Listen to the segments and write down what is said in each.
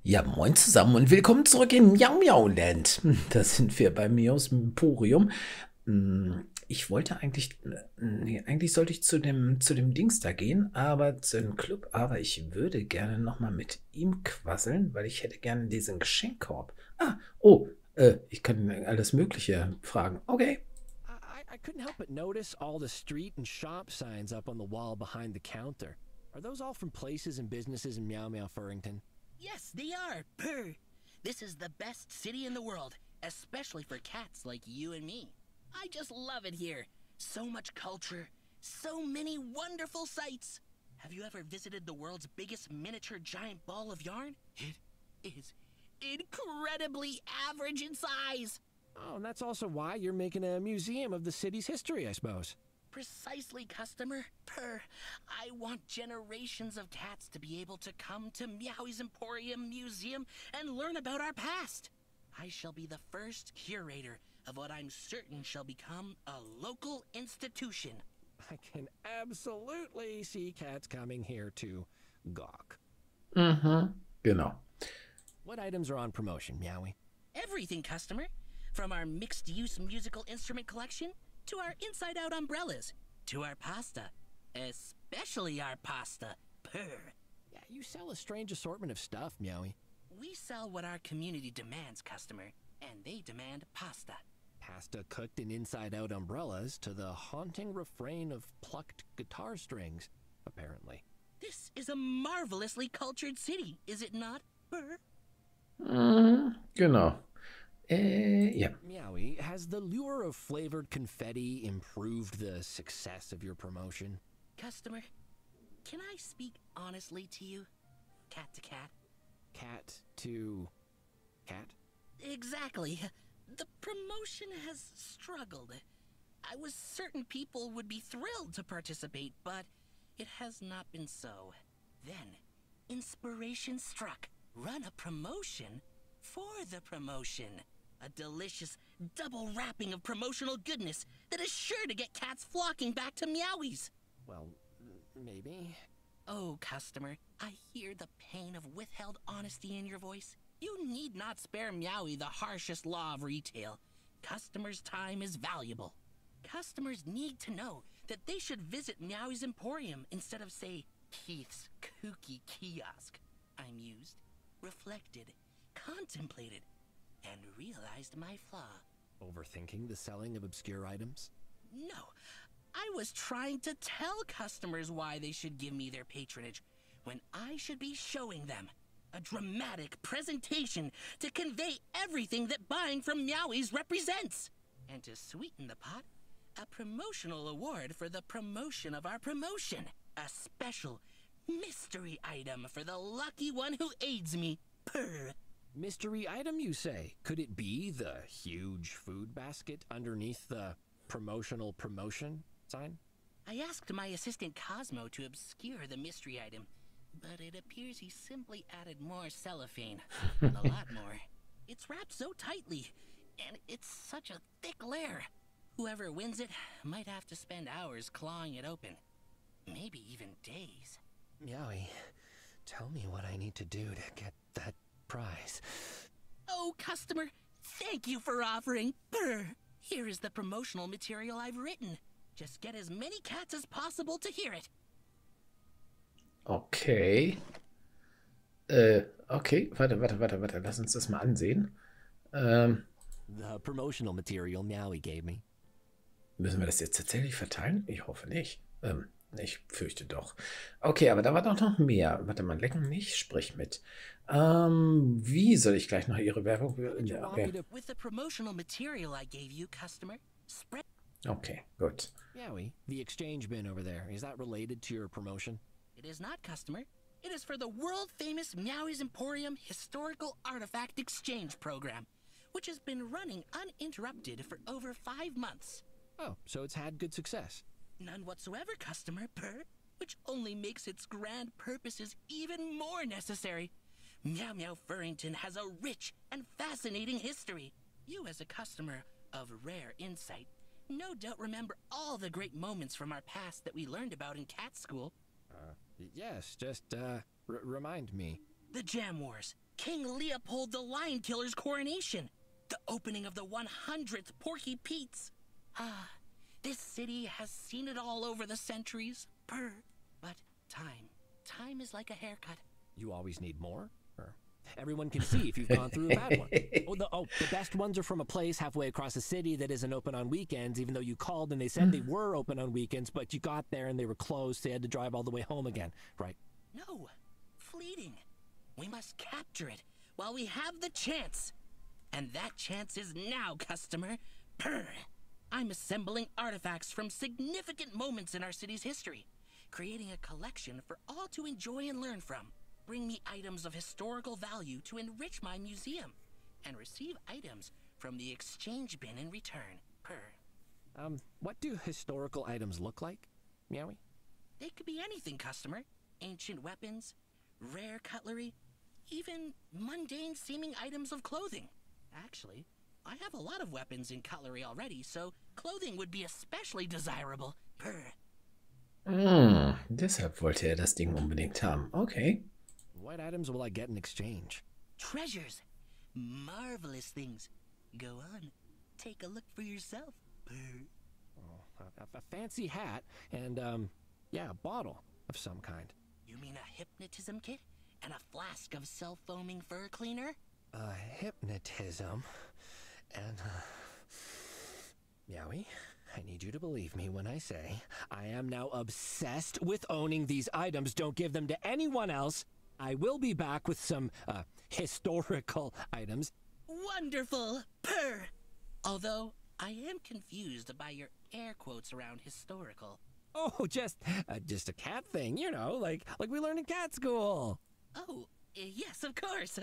Ja, moin zusammen und willkommen zurück in Meow Meow Land. Da sind wir bei Meows Emporium. Ich wollte eigentlich, nee, eigentlich sollte ich zu dem Dings da gehen, aber zu dem Club, aber ich würde gerne nochmal mit ihm quasseln, weil ich hätte gerne diesen Geschenkkorb. Ich kann alles Mögliche fragen. Okay. I couldn't help but notice all the street and shop signs up on the wall behind the counter. Are those all from places and businesses in Meow Meow Furrington? Yes, they are. Purr. This is the best city in the world, especially for cats like you and me. I just love it here. So much culture, so many wonderful sights. Have you ever visited the world's biggest miniature giant ball of yarn? It is incredibly average in size. Oh, and that's also why you're making a museum of the city's history, I suppose. Precisely, customer. Purr. I want generations of cats to be able to come to Meowie's Emporium Museum and learn about our past. I shall be the first curator of what I'm certain shall become a local institution. I can absolutely see cats coming here to gawk. Genau. What items are on promotion, Meowie? Everything, customer. From our mixed-use musical instrument collection to our inside-out umbrellas, to our pasta, especially our pasta. Purr. Yeah, you sell a strange assortment of stuff, Meowie. We sell what our community demands, customer, and they demand pasta. Pasta cooked in inside-out umbrellas to the haunting refrain of plucked guitar strings, apparently. This is a marvelously cultured city, is it not? Purr. Genau. Ja. Meowie, has the lure of flavored confetti improved the success of your promotion? Customer, can I speak honestly to you? Cat to cat? Cat to cat? Exactly. The promotion has struggled. I was certain people would be thrilled to participate, but it has not been so. Then, inspiration struck. Run a promotion for the promotion. A delicious double wrapping of promotional goodness that is sure to get cats flocking back to Meowies. Well, maybe. Oh, customer, I hear the pain of withheld honesty in your voice. You need not spare Meowie the harshest law of retail. Customers' time is valuable. Customers need to know that they should visit Meowie's Emporium instead of, say, Keith's kooky kiosk. I mused, reflected, contemplated, and realized my flaw. Overthinking the selling of obscure items? No, I was trying to tell customers why they should give me their patronage when I should be showing them a dramatic presentation to convey everything that buying from Meowies represents. And to sweeten the pot, a promotional award for the promotion of our promotion. A special mystery item for the lucky one who aids me. Purr. Mystery item, you say? Could it be the huge food basket underneath the promotional promotion sign? I asked my assistant Cosmo to obscure the mystery item, but it appears he simply added more cellophane. A lot more. It's wrapped so tightly, and it's such a thick layer. Whoever wins it might have to spend hours clawing it open. Maybe even days. Meowie, tell me what I need to do to get that prize. Oh, customer, thank you for offering. Brr. Here is the promotional material I've written. Just get as many cats as possible to hear it. Okay. Okay, warte. Lass uns das mal ansehen. The promotional material Meowie gave me. Müssen wir das jetzt tatsächlich verteilen? Ich hoffe nicht. Ich fürchte doch. Okay, aber da war doch noch mehr. Warte mal, lecken nicht, sprich mit. Wie soll ich gleich noch Ihre Werbung... Ja, okay. With the promotional material I gave you, customer, spread... Okay, gut. Meowie, the exchange bin over there, is that related to your promotion? It is not, customer. It is for the world-famous Meowie's Emporium Historical Artifact Exchange Program, which has been running uninterrupted for over 5 months. Oh, so it's had good success. None whatsoever, customer, purr, which only makes its grand purposes even more necessary. Meow Meow Furrington has a rich and fascinating history. You, as a customer of rare insight, no doubt remember all the great moments from our past that we learned about in cat school. Yes, just remind me. the Jam Wars, King Leopold the Lion Killer's coronation, the opening of the 100th Porky Pete's. Ah, this city has seen it all over the centuries. Purr. But time is like a haircut. You always need more? Or everyone can see if you've gone through a bad one. The best ones are from a place halfway across the city that isn't open on weekends, even though you called and they said they were open on weekends, but you got there and they were closed, so you had to drive all the way home again, right? No, fleeting. We must capture it while we have the chance. And that chance is now, customer. Purr. I'm assembling artifacts from significant moments in our city's history, creating a collection for all to enjoy and learn from. Bring me items of historical value to enrich my museum, and receive items from the exchange bin in return. Purr. What do historical items look like, Meowie? They could be anything, customer. Ancient weapons, rare cutlery, even mundane-seeming items of clothing. Actually, I have a lot of weapons and cutlery already, so clothing would be especially desirable. Purr. Deshalb wollte das Ding unbedingt haben. Okay. What items will I get in exchange? Treasures. Marvelous things. Go on. Take a look for yourself. Purr. Oh, a fancy hat and, yeah, a bottle of some kind. You mean a hypnotism kit? And a flask of self-foaming fur cleaner? Hypnotism. And, Meowie, I need you to believe me when I say I am now obsessed with owning these items. Don't give them to anyone else. I will be back with some, historical items. Wonderful! Purr! Although, I am confused by your air quotes around historical. Oh, just a cat thing, you know, like we learned in cat school. Oh, yes, of course.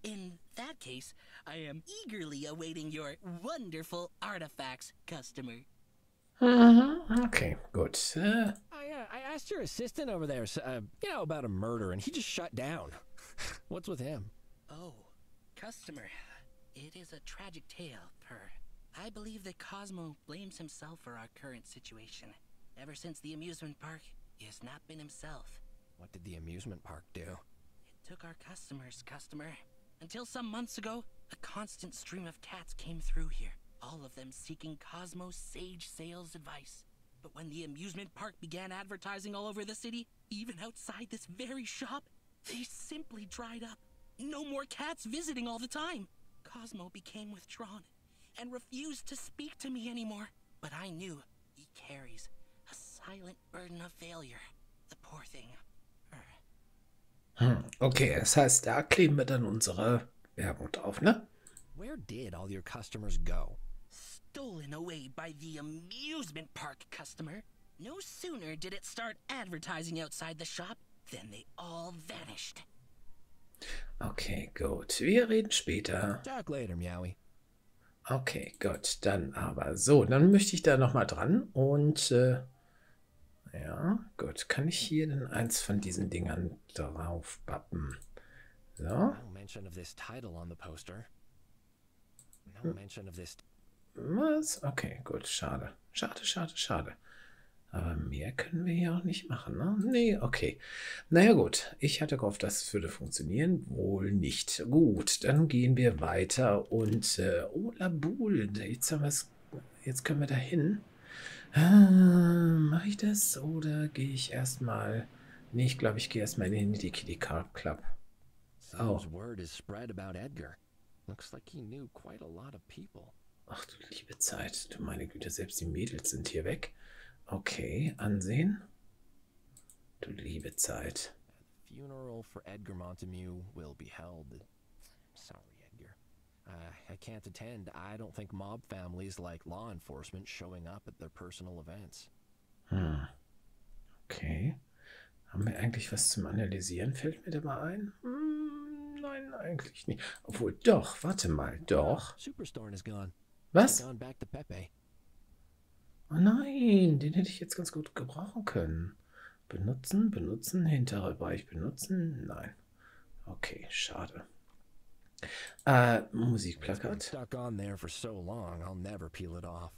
In that case, I am eagerly awaiting your wonderful artifacts, customer. Okay, gut. I asked your assistant over there, about a murder, and he just shut down. What's with him? Oh, customer. It is a tragic tale, Purr. I believe that Cosmo blames himself for our current situation. Ever since the amusement park, he has not been himself. What did the amusement park do? It took our customers, customer. Until some months ago, a constant stream of cats came through here, all of them seeking Cosmo's sage sales advice. But when the amusement park began advertising all over the city, even outside this very shop, they simply dried up. No more cats visiting all the time. Cosmo became withdrawn and refused to speak to me anymore. But I knew he carries a silent burden of failure. The poor thing. Okay, das heißt, da kleben wir dann unsere Werbung drauf, ne? Where did all your customers go? Stolen away by the amusement park, customer. No sooner did it start advertising outside the shop than they all vanished. Okay, gut. Wir reden später. Talk later, Meowie. Okay, gut. Dann aber so, dann möchte ich da nochmal dran und ja, gut. Kann ich hier denn eins von diesen Dingern drauf bappen? So. No mention of this title on the poster. No mention of this. Was? Okay, gut. Schade. Schade. Aber mehr können wir hier auch nicht machen, ne? Nee, okay. Naja, gut. Ich hatte gehofft, das würde funktionieren. Wohl nicht. Gut, dann gehen wir weiter und oh, Labul. Jetzt können wir da hin. Mache ich das oder gehe ich erstmal? Nee, ich glaube, ich gehe erstmal in den Knitty Kitty Club. Oh. Word is spread about Edgar. Looks like he knew quite a lot of people. Ach du liebe Zeit. Du meine Güte, selbst die Mädels sind hier weg. Okay, ansehen. Du liebe Zeit. The funeral for Edgar Montague will be held. Sorry, Edgar. I can't attend. I don't think mob families like law enforcement showing up at their personal events. Okay. Haben wir eigentlich was zum Analysieren? Fällt mir da mal ein? Nein, eigentlich nicht. Obwohl, doch, warte mal, doch. Superstore is gone. Was? Gone back to Pepe. Oh nein, den hätte ich jetzt ganz gut gebrauchen können. Benutzen, hinterer Bereich benutzen, nein. Okay, schade. Musikplakat. Stuck on there for so long, I'll never peel it off.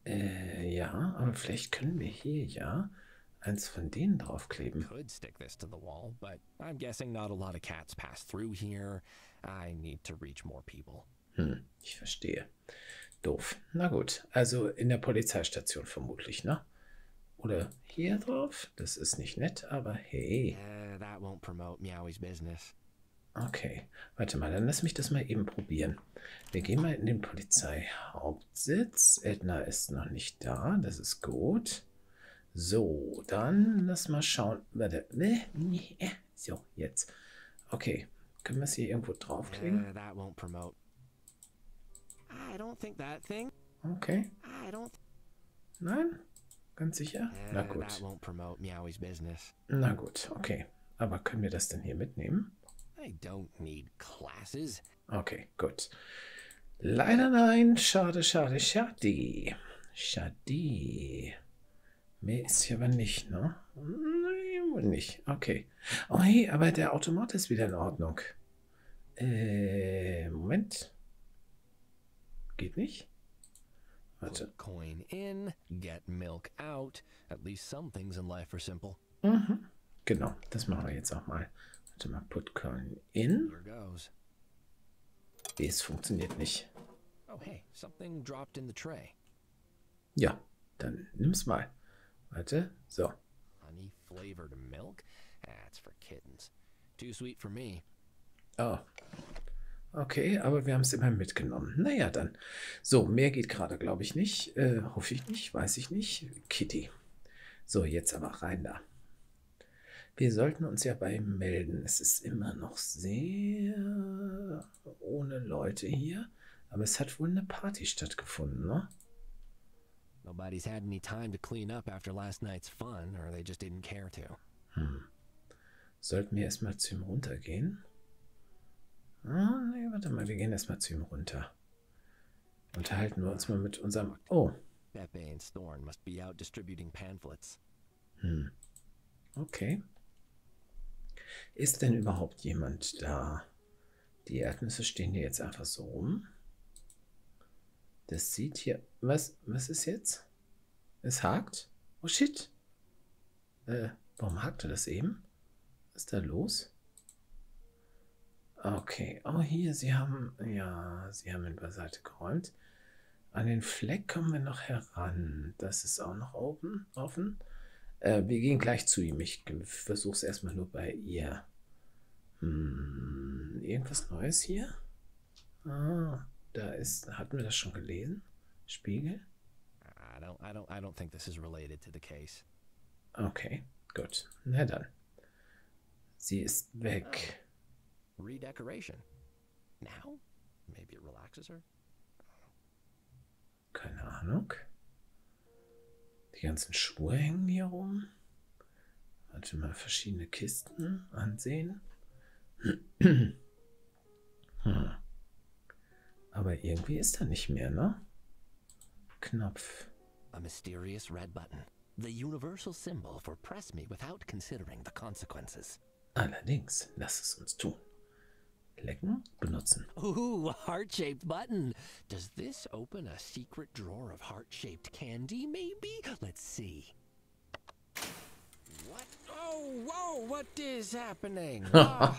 Ja, aber vielleicht können wir hier ja eins von denen draufkleben. Could stick this to the wall, but I'm guessing not a lot of cats pass through here. I need to reach more people. Ich verstehe. Doof. Na gut, also in der Polizeistation vermutlich, ne? Oder hier drauf? Das ist nicht nett, aber hey. That won't promote Meowy's business. Okay, warte mal, dann lass mich das mal eben probieren. Wir gehen mal in den Polizeihauptsitz. Edna ist noch nicht da, das ist gut. So, dann lass mal schauen. Warte, so, jetzt. Okay, können wir es hier irgendwo draufkleben? That won't promote. I don't think that thing. Okay. I don't. Nein? Ganz sicher? Na gut. That won't promote Meowy's business. Na gut, okay. Aber können wir das denn hier mitnehmen? I don't need classes. Okay, gut. Leider nein. Schade, schade, schade. Schade. Mehr ist hier aber nicht, ne? Nein, wohl nicht. Okay. Oh hey, aber der Automat ist wieder in Ordnung. Moment. Geht nicht? Warte. Put coin in, get milk out. At least some things in life are simple. Mhm. Genau, das machen wir jetzt auch mal. Warte mal, put coin in. Here goes. Es funktioniert nicht. Oh hey, something dropped in the tray. Ja, dann nimm's mal. Warte, so. Honey flavored milk? That's for kittens. Too sweet for me. Oh. Okay, aber wir haben es immerhin mitgenommen. Naja, dann. So, mehr geht gerade, glaube ich, nicht. Hoffe ich nicht, weiß ich nicht. Kitty. So, jetzt aber rein da. Wir sollten uns ja bei ihm melden. Es ist immer noch sehr ohne Leute hier. Aber es hat wohl eine Party stattgefunden, ne? Nobody's had any time to clean up after last night's fun, or they just didn't care to. Sollten wir erstmal zu ihm runtergehen? Ah, nee, warte mal, wir gehen erstmal zu ihm runter. Unterhalten wir uns mal mit unserem... Oh. Pepe and Thorn must be out distributing pamphlets. Okay. Ist denn überhaupt jemand da? Die Erdnüsse stehen hier jetzt einfach so rum. Das sieht hier... Was ist jetzt? Es hakt? Oh shit. Warum hakte das eben? Was ist da los? Okay. Oh, hier, sie haben ihn beiseite geräumt. An den Fleck kommen wir noch heran. Das ist auch noch offen. Wir gehen gleich zu ihm. Ich versuche es erstmal nur bei ihr. Irgendwas Neues hier? Ah, hatten wir das schon gelesen? Spiegel? I don't think this is related to the case. Okay, gut. Na dann. Sie ist weg. Redecoration. Now? Maybe it relaxes her? Keine Ahnung. Die ganzen Schuhe hängen hier rum. Warte mal, verschiedene Kisten ansehen. Aber irgendwie ist da nicht mehr, ne? Knopf. A mysterious red button. The universal symbol for press me without considering the consequences. Allerdings, lass es uns tun. Lecken, benutzen. Ooh, a heart-shaped button. Does this open a secret drawer of heart-shaped candy, maybe? Let's see. What? Oh, whoa, what is happening? That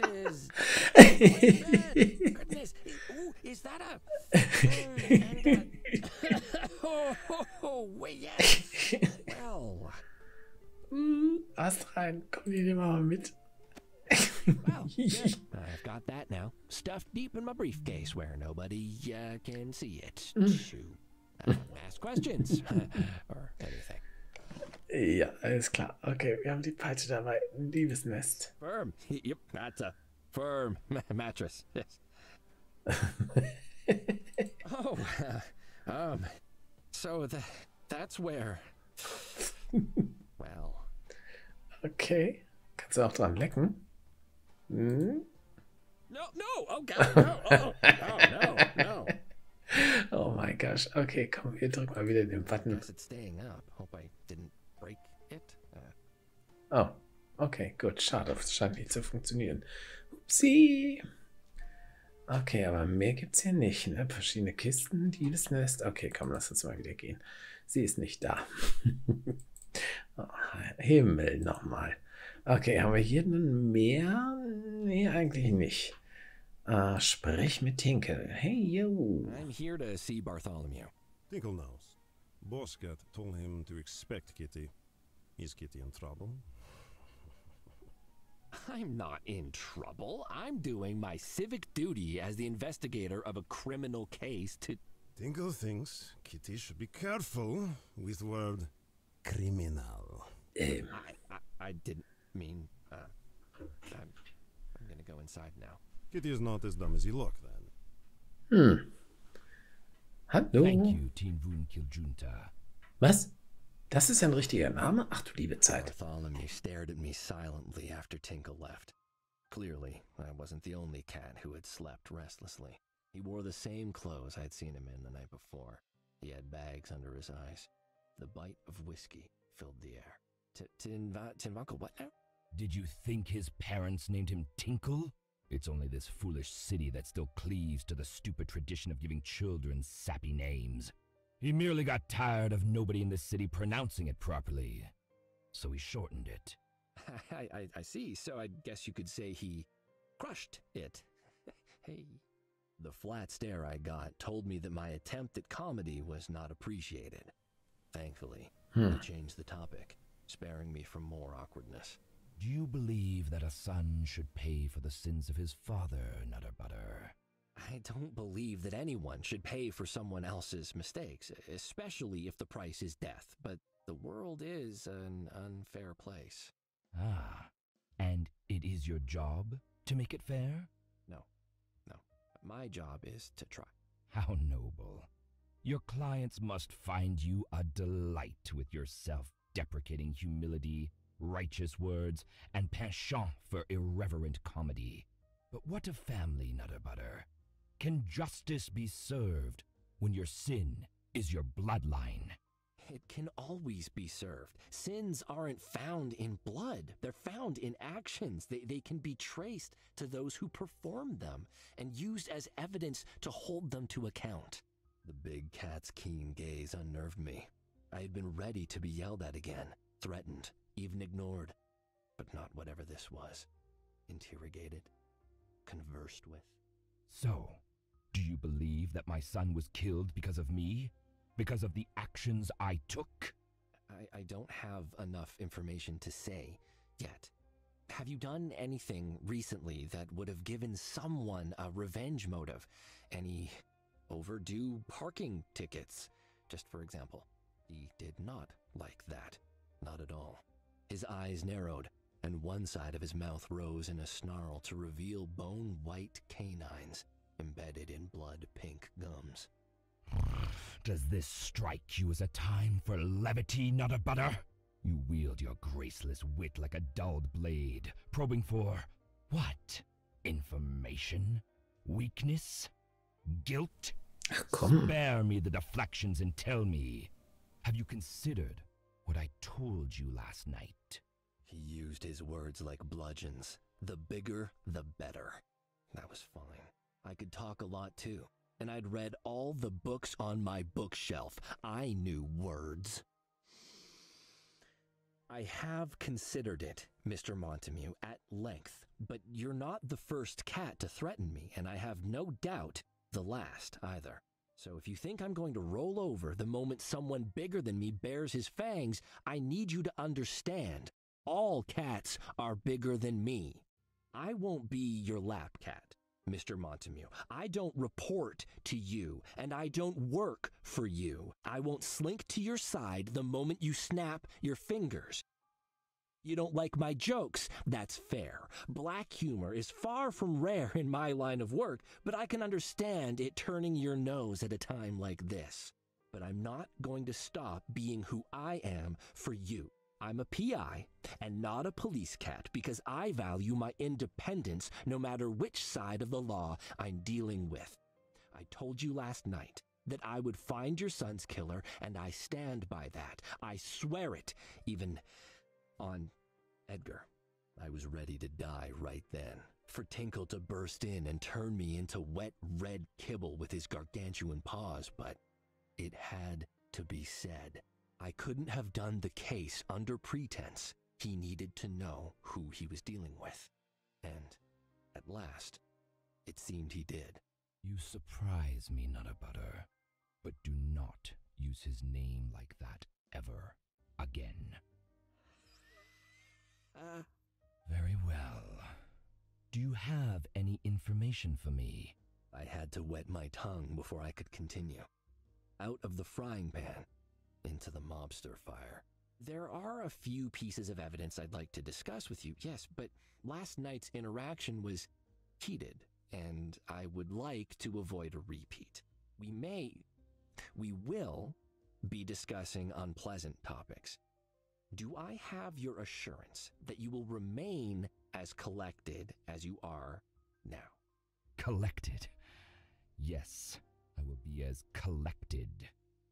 is... Goodness. Ooh, is that a... wait, yes. Well... Ast rein, komm, die nehmen wir mal mit. Well, good. I've got that now, stuffed deep in my briefcase where nobody can see it. Shoot. Ask questions or anything. Ja, alles klar. Okay, wir haben die Peitsche dabei. Ein Liebesnest. Firm. Yep, that's a firm mattress. Yes. Oh, so that's where. Well. Okay. Kannst du auch dran lecken? No, oh God, no, no. Oh my gosh. Okay, komm, wir drücken mal wieder den Button. Guess it's staying up. Hope I didn't break it. Oh, okay, gut. Schade, es scheint nicht zu funktionieren. Upsi. Okay, aber mehr gibt's hier nicht, ne? Verschiedene Kisten, Liebesnest. Okay, komm, lass uns mal wieder gehen. Sie ist nicht da. Oh, Himmel nochmal. Okay, haben wir hier mehr? Nee, eigentlich nicht. Sprich mit Tinkel. Hey, yo. I'm here to see Bartholomew. Tinkle knows. Boss Cat told him to expect Kitty. Is Kitty in trouble? I'm not in trouble. I'm doing my civic duty as the investigator of a criminal case to... Tinkle thinks Kitty should be careful with word criminal. I didn't mean... I'm gonna go inside now. Kitty is not as dumb as you look, then. Hallo. Thank you, Team Junta. Was? Das ist ein richtiger Name? Ach du liebe Zeit. Bartholomew stared at me silently after Tinkle left. Clearly, I wasn't the only cat who had slept restlessly. He wore the same clothes I'd seen him in the night before. He had bags under his eyes. The bite of whiskey filled the air. Tinvunkle, what now? Did you think his parents named him Tinkle? It's only this foolish city that still cleaves to the stupid tradition of giving children sappy names. He merely got tired of nobody in the city pronouncing it properly, so he shortened it. I see, so I guess you could say he crushed it. Hey. The flat stare I got told me that my attempt at comedy was not appreciated. Thankfully, he changed the topic, sparing me from more awkwardness. Do you believe that a son should pay for the sins of his father, Nutterbutter? I don't believe that anyone should pay for someone else's mistakes, especially if the price is death, but the world is an unfair place. Ah, and it is your job to make it fair? No. My job is to try. How noble. Your clients must find you a delight with your self-deprecating humility, righteous words, and penchant for irreverent comedy. But what of family, Nutterbutter? Can justice be served when your sin is your bloodline? It can always be served. Sins aren't found in blood. They're found in actions. They can be traced to those who performed them and used as evidence to hold them to account. The big cat's keen gaze unnerved me. I had been ready to be yelled at again, threatened, even ignored. But not whatever this was. Interrogated, conversed with. So, do you believe that my son was killed because of me? Because of the actions I took? I don't have enough information to say yet. Have you done anything recently that would have given someone a revenge motive? Any overdue parking tickets, just for example? He did not like that. Not at all. His eyes narrowed, and one side of his mouth rose in a snarl to reveal bone-white canines embedded in blood-pink gums. Does this strike you as a time for levity, Nutterbutter? You wield your graceless wit like a dulled blade, probing for what? Information? Weakness? Guilt? Komm. Spare me the deflections and tell me, have you considered what I told you last night? He used his words like bludgeons. The bigger, the better. That was fine. I could talk a lot too. And I'd read all the books on my bookshelf. I knew words. I have considered it, Mr. Montague, at length, but you're not the first cat to threaten me, and I have no doubt the last either. So if you think I'm going to roll over the moment someone bigger than me bares his fangs, I need you to understand, all cats are bigger than me. I won't be your lap cat, Mr. Montague. I don't report to you, and I don't work for you. I won't slink to your side the moment you snap your fingers. You don't like my jokes. That's fair. Black humor is far from rare in my line of work, but I can understand it turning your nose at a time like this. But I'm not going to stop being who I am for you. I'm a PI and not a police cat because I value my independence no matter which side of the law I'm dealing with. I told you last night that I would find your son's killer, and I stand by that. I swear it, even on Edgar. I was ready to die right then, for Tinkle to burst in and turn me into wet red kibble with his gargantuan paws, but it had to be said. I couldn't have done the case under pretense. He needed to know who he was dealing with. And, at last, it seemed he did. You surprise me, Nutterbutter, but do not use his name like that ever again. Very well. Do you have any information for me? I had to wet my tongue before I could continue. Out of the frying pan, into the mobster fire. There are a few pieces of evidence I'd like to discuss with you, yes, but last night's interaction was heated, and I would like to avoid a repeat. We will be discussing unpleasant topics. Do I have your assurance that you will remain as collected as you are now? Collected? Yes, I will be as collected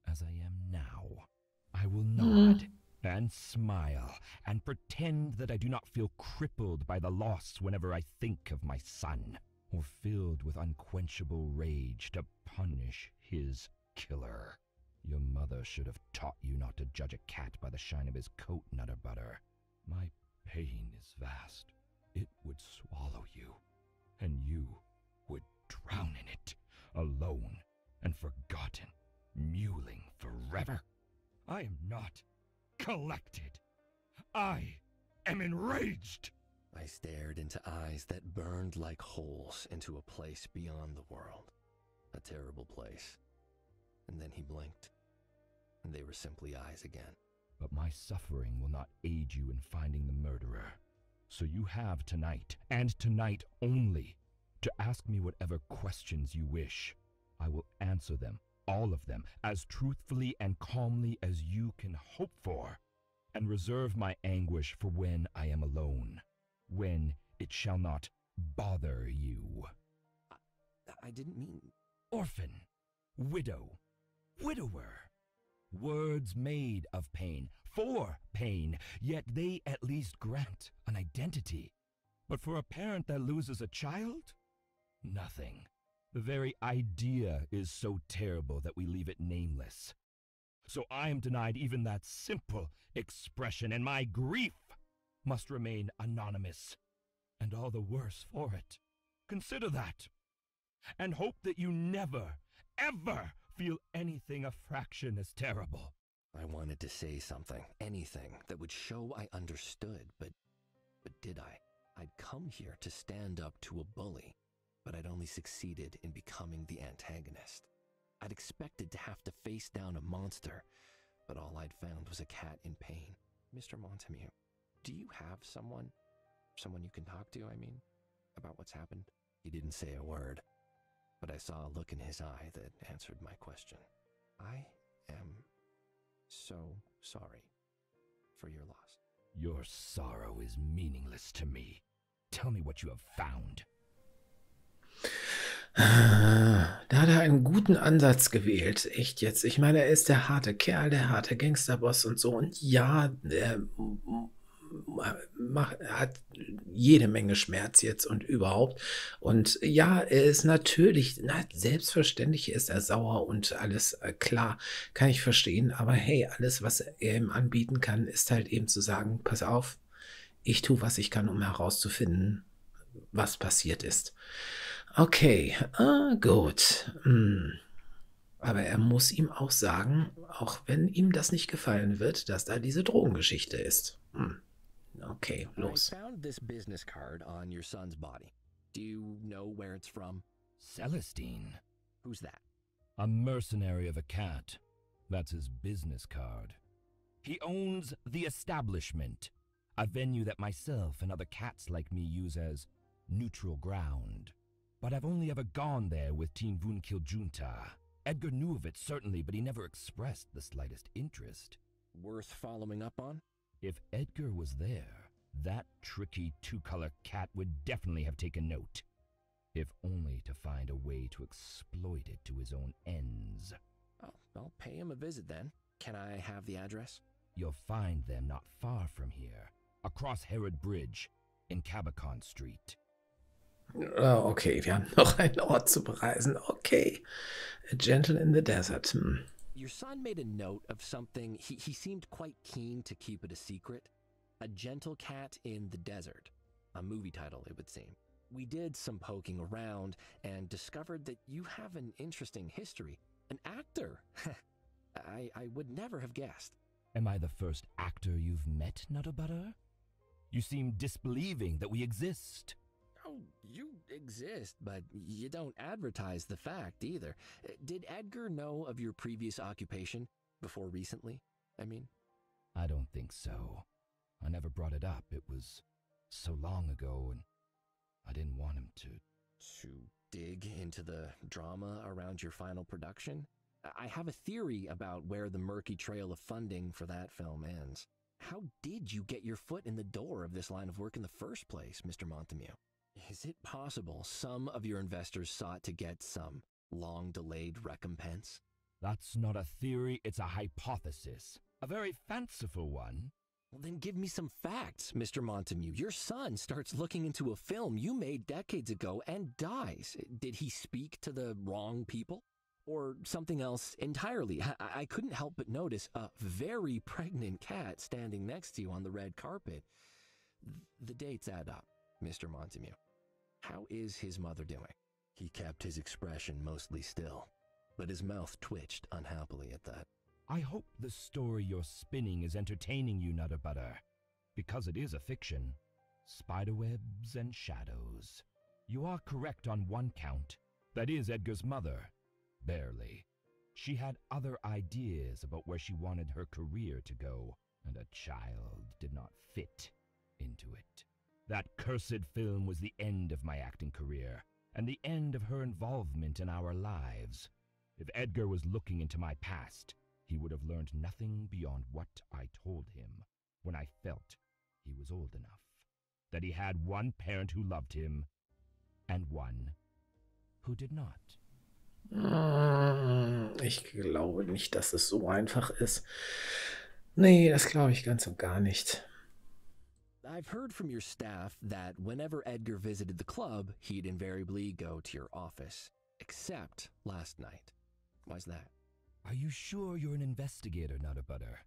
as I am now. I will nod and smile and pretend that I do not feel crippled by the loss whenever I think of my son, or filled with unquenchable rage to punish his killer. Your mother should have taught you not to judge a cat by the shine of his coat, Nutterbutter. My pain is vast. It would swallow you, and you would drown in it, alone and forgotten, mewling forever. I am not collected. I am enraged. I stared into eyes that burned like holes into a place beyond the world. A terrible place. And then he blinked, and they were simply eyes again. But my suffering will not aid you in finding the murderer. So you have tonight, and tonight only, to ask me whatever questions you wish. I will answer them, all of them, as truthfully and calmly as you can hope for, and reserve my anguish for when I am alone, when it shall not bother you. I didn't mean... Orphan, widow, widower. Words made of pain, for pain, yet they at least grant an identity. But for a parent that loses a child? Nothing. The very idea is so terrible that we leave it nameless. So I am denied even that simple expression, and my grief must remain anonymous, and all the worse for it. Consider that, and hope that you never, ever feel anything a fraction as terrible. I wanted to say something, anything, that would show I understood, but did I? I'd come here to stand up to a bully, but I'd only succeeded in becoming the antagonist. I'd expected to have to face down a monster, but all I'd found was a cat in pain. Mr. Montemute, do you have someone you can talk to, about what's happened? He didn't say a word, but I saw a look in his eye that answered my question. I am so sorry for your loss. Your sorrow is meaningless to me. Tell me what you have found. Da hat er einen guten Ansatz gewählt, echt jetzt. Ich meine, er ist der harte Kerl, der harte Gangsterboss und so. Und ja, er hat jede Menge Schmerz jetzt und überhaupt. Und ja, er ist natürlich, selbstverständlich ist er sauer und alles klar, kann ich verstehen. Aber hey, alles, was er ihm anbieten kann, ist halt eben zu sagen, pass auf, ich tue, was ich kann, um herauszufinden, was passiert ist. Okay, gut. Aber er muss ihm auch sagen, auch wenn ihm das nicht gefallen wird, dass da diese Drogengeschichte ist. Okay, los. I found this business card on your son's body. Do you know where it's from? Celestine. Who's that? A mercenary of a cat. That's his business card. He owns The Establishment, a venue that myself and other cats like me use as neutral ground. But I've only ever gone there with Team Vunkil-Junta. Edgar knew of it, certainly, but he never expressed the slightest interest. Worth following up on? If Edgar was there, that tricky two-color cat would definitely have taken note. If only to find a way to exploit it to his own ends. Oh, I'll pay him a visit then. Can I have the address? You'll find them not far from here, across Herod Bridge, in Cabacon Street. Okay, wir haben noch einen Ort zu bereisen. Okay. A Gentle in the Desert. Your son made a note of something. He seemed quite keen to keep it a secret. A Gentle Cat in the Desert. A movie title, it would seem. We did some poking around and discovered that you have an interesting history. An actor. I would never have guessed. Am I the first actor you've met, Nutterbutter? You seem disbelieving that we exist. Oh, you exist, but you don't advertise the fact either. Did Edgar know of your previous occupation before recently? I mean? I don't think so. I never brought it up. It was so long ago, and I didn't want him to dig into the drama around your final production? I have a theory about where the murky trail of funding for that film ends. How did you get your foot in the door of this line of work in the first place, Mr. Montemute? Is it possible some of your investors sought to get some long-delayed recompense? That's not a theory, it's a hypothesis. A very fanciful one. Well, then give me some facts, Mr. Montemute. Your son starts looking into a film you made decades ago and dies. Did he speak to the wrong people? Or something else entirely? I couldn't help but notice a very pregnant cat standing next to you on the red carpet. The dates add up, Mr. Montemute. How is his mother doing? He kept his expression mostly still, but his mouth twitched unhappily at that. I hope the story you're spinning is entertaining you, Nutterbutter, because it is a fiction. Spiderwebs and shadows. You are correct on one count. That is Edgar's mother. Barely. She had other ideas about where she wanted her career to go, and a child did not fit into it. That cursed film was the end of my acting career, and the end of her involvement in our lives. If Edgar was looking into my past, he would have learned nothing beyond what I told him when I felt he was old enough. That he had one parent who loved him, and one who did not. Ich glaube nicht, dass es so einfach ist. Nee, das glaube ich ganz und gar nicht. I've heard from your staff that whenever Edgar visited the club, he'd invariably go to your office. Except last night. Why's that? Are you sure you're an investigator, Nutterbutter?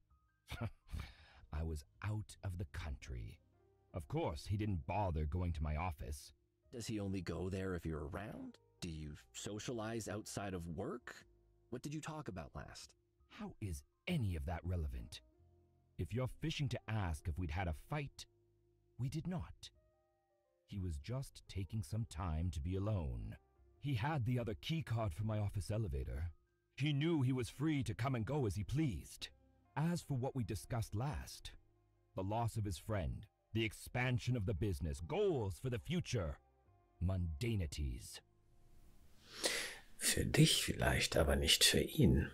I was out of the country. Of course, he didn't bother going to my office. Does he only go there if you're around? Do you socialize outside of work? What did you talk about last? How is any of that relevant? If you're fishing to ask if we'd had a fight, we did not. He was just taking some time to be alone. He had the other key card for my office elevator. He knew he was free to come and go as he pleased. As for what we discussed last, the loss of his friend, the expansion of the business, goals for the future, mundanities. Für dich vielleicht, aber nicht für ihn.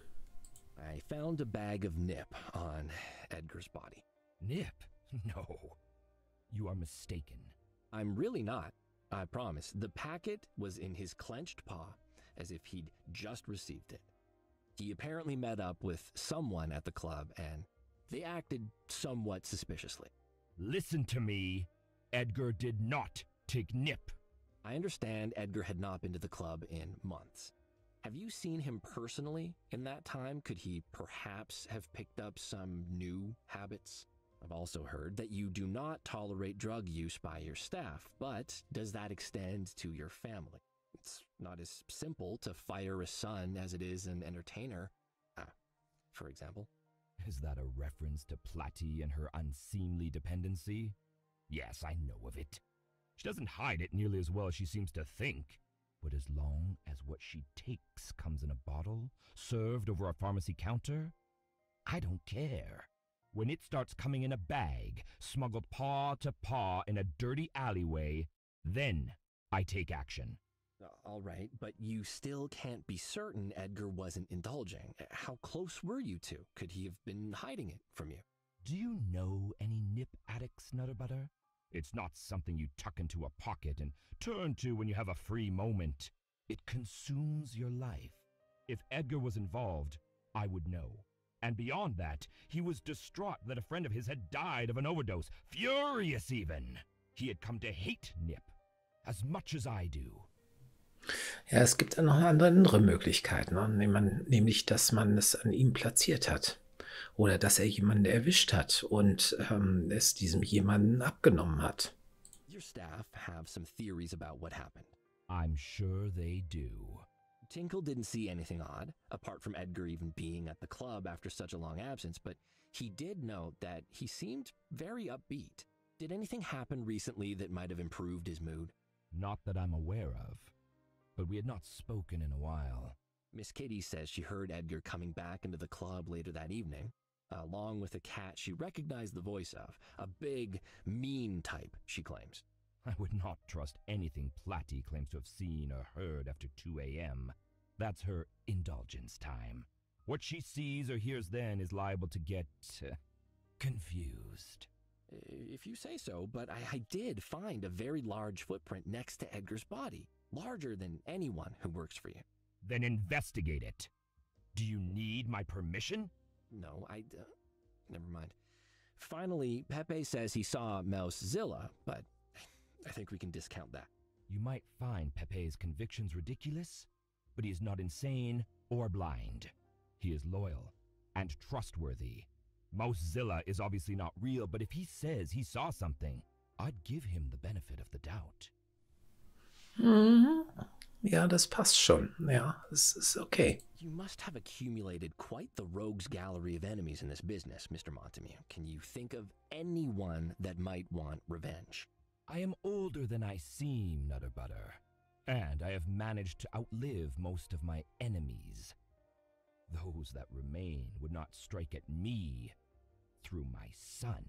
I found a bag of nip on Edgar's body. Nip? No. You are mistaken. I'm really not. I promise. The packet was in his clenched paw, as if he'd just received it. He apparently met up with someone at the club, and they acted somewhat suspiciously. Listen to me. Edgar did not take nip. I understand Edgar had not been to the club in months. Have you seen him personally in that time? Could he perhaps have picked up some new habits? I've also heard that you do not tolerate drug use by your staff, but does that extend to your family? It's not as simple to fire a son as it is an entertainer, for example. Is that a reference to Platty and her unseemly dependency? Yes, I know of it. She doesn't hide it nearly as well as she seems to think. But as long as what she takes comes in a bottle, served over a pharmacy counter, I don't care. When it starts coming in a bag, smuggled paw to paw in a dirty alleyway, then I take action. All right, but you still can't be certain Edgar wasn't indulging. How close were you two? Could he have been hiding it from you? Do you know any nip addicts, Nutterbutter? It's not something you tuck into a pocket and turn to when you have a free moment. It consumes your life. If Edgar was involved, I would know. And beyond that, he was distraught that a friend of his had died of an overdose. Furious even. He had come to hate nip as much as I do. Ja, es gibt dann noch andere Möglichkeiten, ne? Nämlich, dass man es an ihm platziert hat. Oder dass er jemanden erwischt hat und es diesem jemanden abgenommen hat. Your staff have some theories about what happened. I'm sure they do. Tinkle didn't see anything odd, apart from Edgar even being at the club after such a long absence, but he did note that he seemed very upbeat. Did anything happen recently that might have improved his mood? Not that I'm aware of, but we had not spoken in a while. Miss Kitty says she heard Edgar coming back into the club later that evening, along with a cat she recognized the voice of, a big, mean type, she claims. I would not trust anything Platty claims to have seen or heard after 2 a.m. That's her indulgence time. What she sees or hears then is liable to get confused. If you say so, but I did find a very large footprint next to Edgar's body, larger than anyone who works for you. Then investigate it. Do you need my permission? No, never mind. Finally, Pepe says he saw Mousezilla, but I think we can discount that. You might find Pepe's convictions ridiculous, but he is not insane or blind. He is loyal and trustworthy. Mousezilla is obviously not real, but if he says he saw something, I'd give him the benefit of the doubt. Ja, das passt schon. Ja, das ist okay. You must have accumulated quite the rogues gallery of enemies in this business, Mr. Montague. Can you think of anyone that might want revenge? I am older than I seem, Nutterbutter, and I have managed to outlive most of my enemies. Those that remain would not strike at me through my son.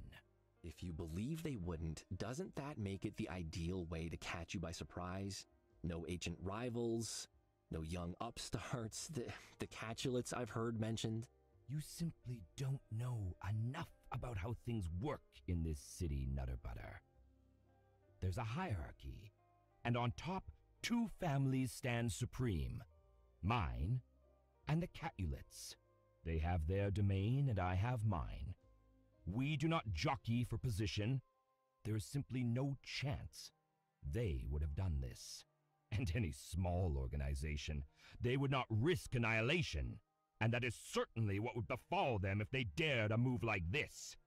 If you believe they wouldn't, doesn't that make it the ideal way to catch you by surprise? No ancient rivals, no young upstarts, the catulets I've heard mentioned. You simply don't know enough about how things work in this city, Nutterbutter. There's a hierarchy, and on top, 2 families stand supreme. Mine and the Catulets. They have their domain and I have mine. We do not jockey for position. There is simply no chance they would have done this. And any small organization, they would not risk annihilation. And that is certainly what would befall them if they dared a move like this.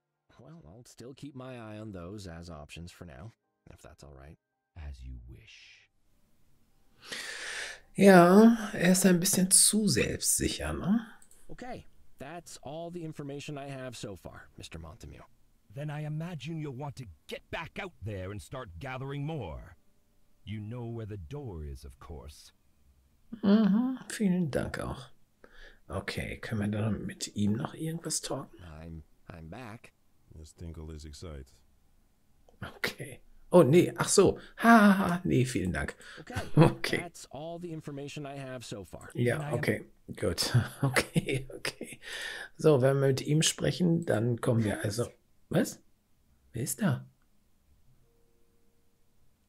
Well, I'll still keep my eye on those as options for now, if that's all right. As you wish. Ja, ist ein bisschen zu selbstsicher, ne? Okay, that's all the information I have so far, Mr. Montague. Then I imagine you'll want to get back out there and start gathering more. You know where the door is, of course. Vielen Dank auch. Okay, können wir dann mit ihm noch irgendwas talken? I'm back. Yes, Tinkle is excited. Okay. Oh, nee, ach so. Nee, vielen Dank. Okay. That's all the information I have so far. Ja, okay, gut. Okay. So, wenn wir mit ihm sprechen, dann kommen wir also... Was? Wer ist da?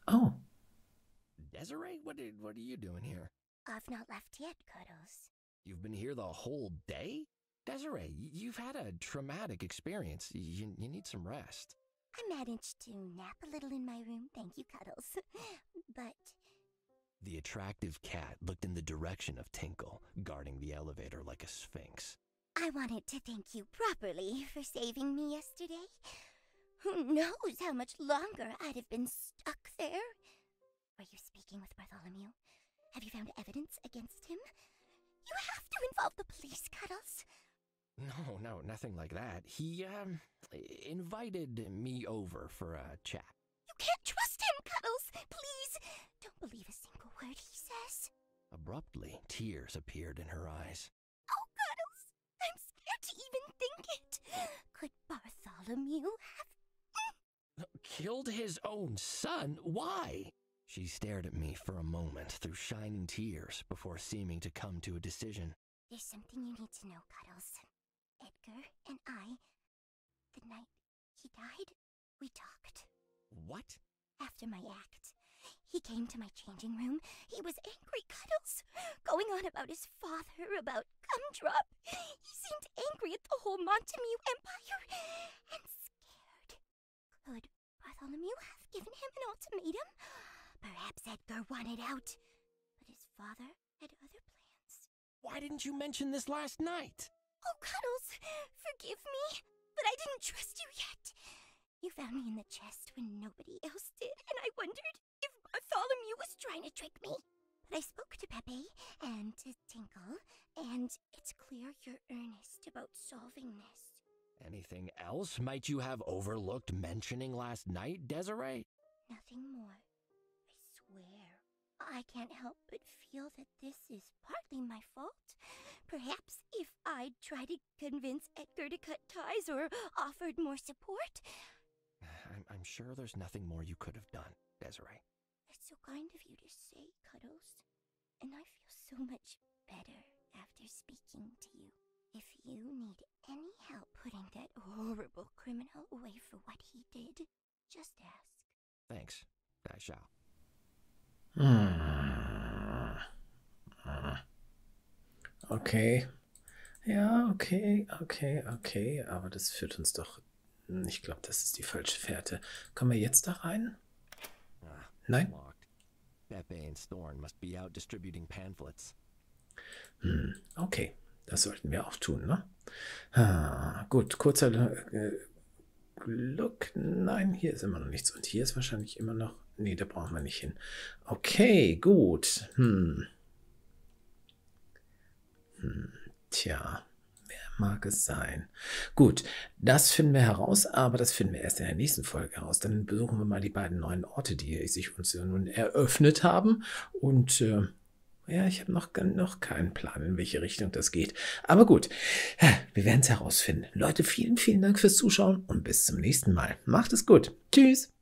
Oh. Desiree, what are you doing here? I've not left yet, Cuddles. You've been here the whole day? Desiree, you've had a traumatic experience. You need some rest. I managed to nap a little in my room, thank you, Cuddles. But... The attractive cat looked in the direction of Tinkle, guarding the elevator like a sphinx. I wanted to thank you properly for saving me yesterday. Who knows how much longer I'd have been stuck there? Are you speaking with Bartholomew? Have you found evidence against him? You have to involve the police, Cuddles. No, nothing like that. He, invited me over for a chat. You can't trust him, Cuddles! Please, don't believe a single word he says. Abruptly, tears appeared in her eyes. Oh, Cuddles, I'm scared to even think it. Could Bartholomew have... Killed his own son? Why? She stared at me for a moment through shining tears before seeming to come to a decision. There's something you need to know, Cuddles. Edgar and I, the night he died, we talked. What? After my act, he came to my changing room. He was angry, Cuddles, going on about his father, about Gumdrop. He seemed angry at the whole Montague Empire and scared. Could Bartholomew have given him an ultimatum? Perhaps Edgar wanted out, but his father had other plans. Why didn't you mention this last night? Oh, Cuddles, forgive me, but I didn't trust you yet. You found me in the chest when nobody else did, and I wondered if Bartholomew was trying to trick me. But I spoke to Pepe and to Tinkle, and it's clear you're earnest about solving this. Anything else might you have overlooked mentioning last night, Desiree? Nothing more. I swear. I can't help but feel that this is partly my fault. Perhaps if I'd tried to convince Edgar to cut ties or offered more support. I'm sure there's nothing more you could have done, Desiree. It's so kind of you to say, Cuddles. And I feel so much better after speaking to you. If you need any help putting that horrible criminal away for what he did, just ask. Thanks. I shall. Okay. Ja, okay. Aber das führt uns doch... Ich glaube, das ist die falsche Fährte. Kommen wir jetzt da rein? Nein? Locked. Pepe and Thorn must be out distributing pamphlets. Okay, das sollten wir auch tun, ne? Gut, kurzer Look. Nein, hier ist immer noch nichts. Und hier ist wahrscheinlich immer noch... Nee, da brauchen wir nicht hin. Okay, gut. Tja, wer mag es sein? Gut, das finden wir heraus, aber das finden wir erst in der nächsten Folge heraus. Dann besuchen wir mal die beiden neuen Orte, die sich uns ja nun eröffnet haben. Und ja, ich habe noch keinen Plan, in welche Richtung das geht. Aber gut, wir werden es herausfinden. Leute, vielen, vielen Dank fürs Zuschauen und bis zum nächsten Mal. Macht es gut. Tschüss.